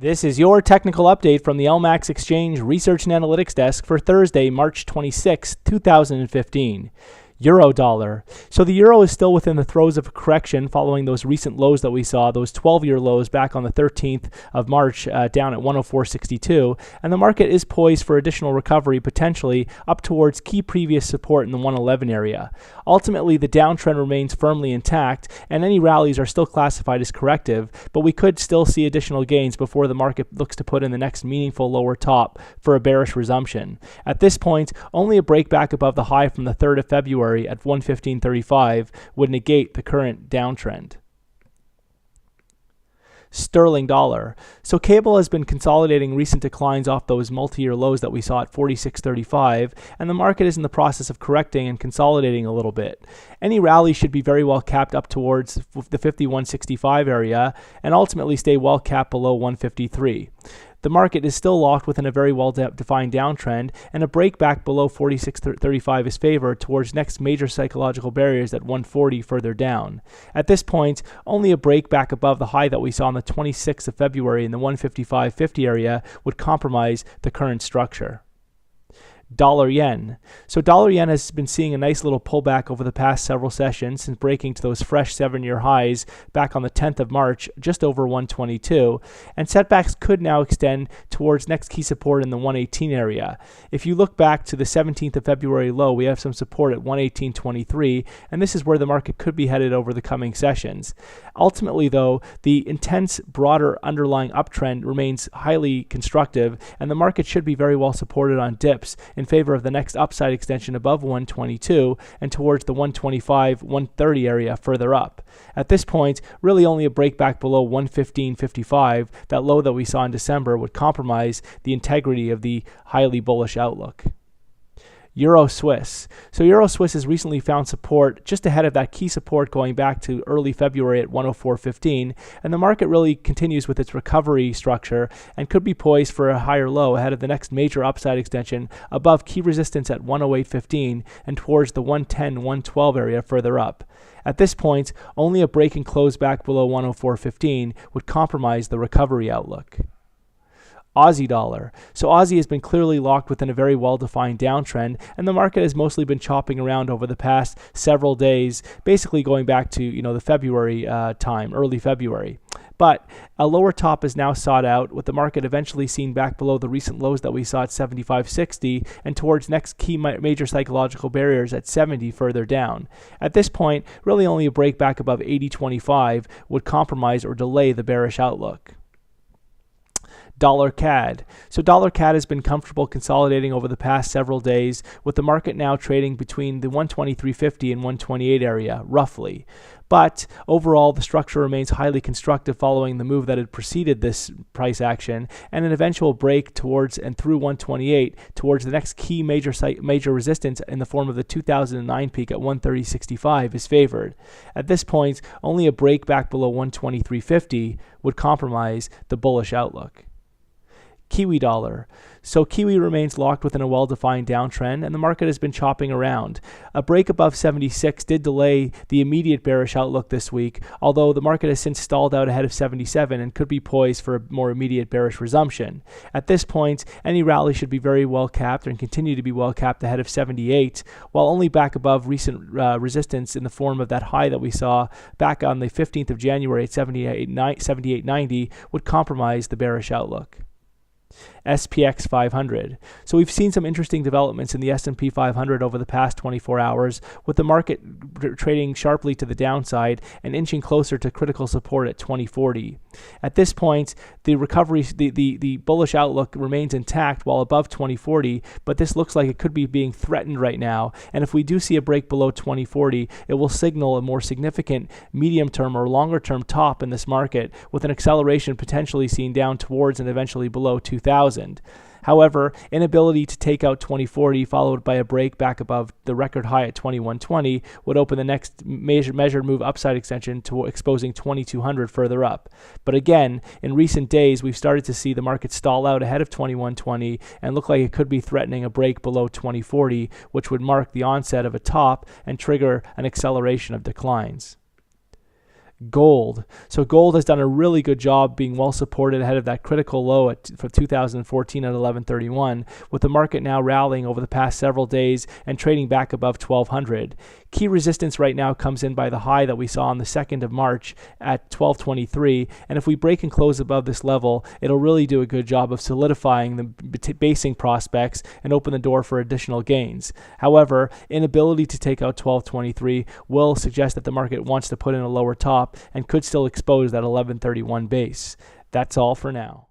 This is your technical update from the LMAX Exchange Research and Analytics Desk for Thursday, March 26, 2015. Euro dollar. So the euro is still within the throes of a correction following those recent lows that we saw, those 12-year lows back on the 13th of March down at 104.62, and the market is poised for additional recovery potentially up towards key previous support in the 111 area. Ultimately, the downtrend remains firmly intact and any rallies are still classified as corrective, but we could still see additional gains before the market looks to put in the next meaningful lower top for a bearish resumption. At this point, only a break back above the high from the 3rd of February at 115.35 would negate the current downtrend. Sterling dollar. So cable has been consolidating recent declines off those multi-year lows that we saw at 46.35, and the market is in the process of correcting and consolidating a little bit. Any rally should be very well capped up towards the 51.65 area and ultimately stay well capped below 153. The market is still locked within a very well-defined downtrend, and a break back below 46.35 is favored towards next major psychological barriers at 140 further down. At this point, only a break back above the high that we saw on the 26th of February in the 155.50 area would compromise the current structure. Dollar yen. So dollar yen has been seeing a nice little pullback over the past several sessions since breaking to those fresh 7-year highs back on the 10th of March, just over 122, and setbacks could now extend towards next key support in the 118 area. If you look back to the 17th of February low, we have some support at 118.23, and this is where the market could be headed over the coming sessions. Ultimately, though, the intense, broader underlying uptrend remains highly constructive, and the market should be very well supported on dips in favor of the next upside extension above 122 and towards the 125-130 area further up. At this point, really only a break back below 115.55, that low that we saw in December, would compromise the integrity of the highly bullish outlook. Euro Swiss. So Euro Swiss has recently found support just ahead of that key support going back to early February at 104.15, and the market really continues with its recovery structure and could be poised for a higher low ahead of the next major upside extension above key resistance at 108.15 and towards the 110-112 area further up. At this point, only a break and close back below 104.15 would compromise the recovery outlook. Aussie dollar. So Aussie has been clearly locked within a very well-defined downtrend, and the market has mostly been chopping around over the past several days, basically going back to the February time, early February. But a lower top is now sought out, with the market eventually seen back below the recent lows that we saw at 75.60 and towards next key major psychological barriers at 70 further down. At this point, really only a break back above 80.25 would compromise or delay the bearish outlook. Dollar CAD. So dollar CAD has been comfortable consolidating over the past several days, with the market now trading between the 123.50 and 128 area, roughly. But overall, the structure remains highly constructive following the move that had preceded this price action, and an eventual break towards and through 128 towards the next key major resistance in the form of the 2009 peak at 130.65 is favored. At this point, only a break back below 123.50 would compromise the bullish outlook. Kiwi dollar. So Kiwi remains locked within a well-defined downtrend, and the market has been chopping around. A break above 76 did delay the immediate bearish outlook this week, although the market has since stalled out ahead of 77 and could be poised for a more immediate bearish resumption. At this point, any rally should be very well capped and continue to be well capped ahead of 78, while only back above recent resistance in the form of that high that we saw back on the 15th of January at 78.90 would compromise the bearish outlook. SPX 500. So we've seen some interesting developments in the S&P 500 over the past 24 hours, with the market trading sharply to the downside and inching closer to critical support at 2040. At this point, the recovery, the bullish outlook remains intact while above 2040, but this looks like it could be being threatened right now. And if we do see a break below 2040, it will signal a more significant medium-term or longer-term top in this market, with an acceleration potentially seen down towards and eventually below 2000. However, inability to take out 2040 followed by a break back above the record high at 2120 would open the next measured move upside extension to exposing 2200 further up. But again, in recent days, we've started to see the market stall out ahead of 2120 and look like it could be threatening a break below 2040, which would mark the onset of a top and trigger an acceleration of declines. Gold. So gold has done a really good job being well supported ahead of that critical low for 2014 at 1131, with the market now rallying over the past several days and trading back above 1200. Key resistance right now comes in by the high that we saw on the 2nd of March at 1223, and if we break and close above this level, it'll really do a good job of solidifying the basing prospects and open the door for additional gains. However, inability to take out 1223 will suggest that the market wants to put in a lower top and could still expose that 1131 base. That's all for now.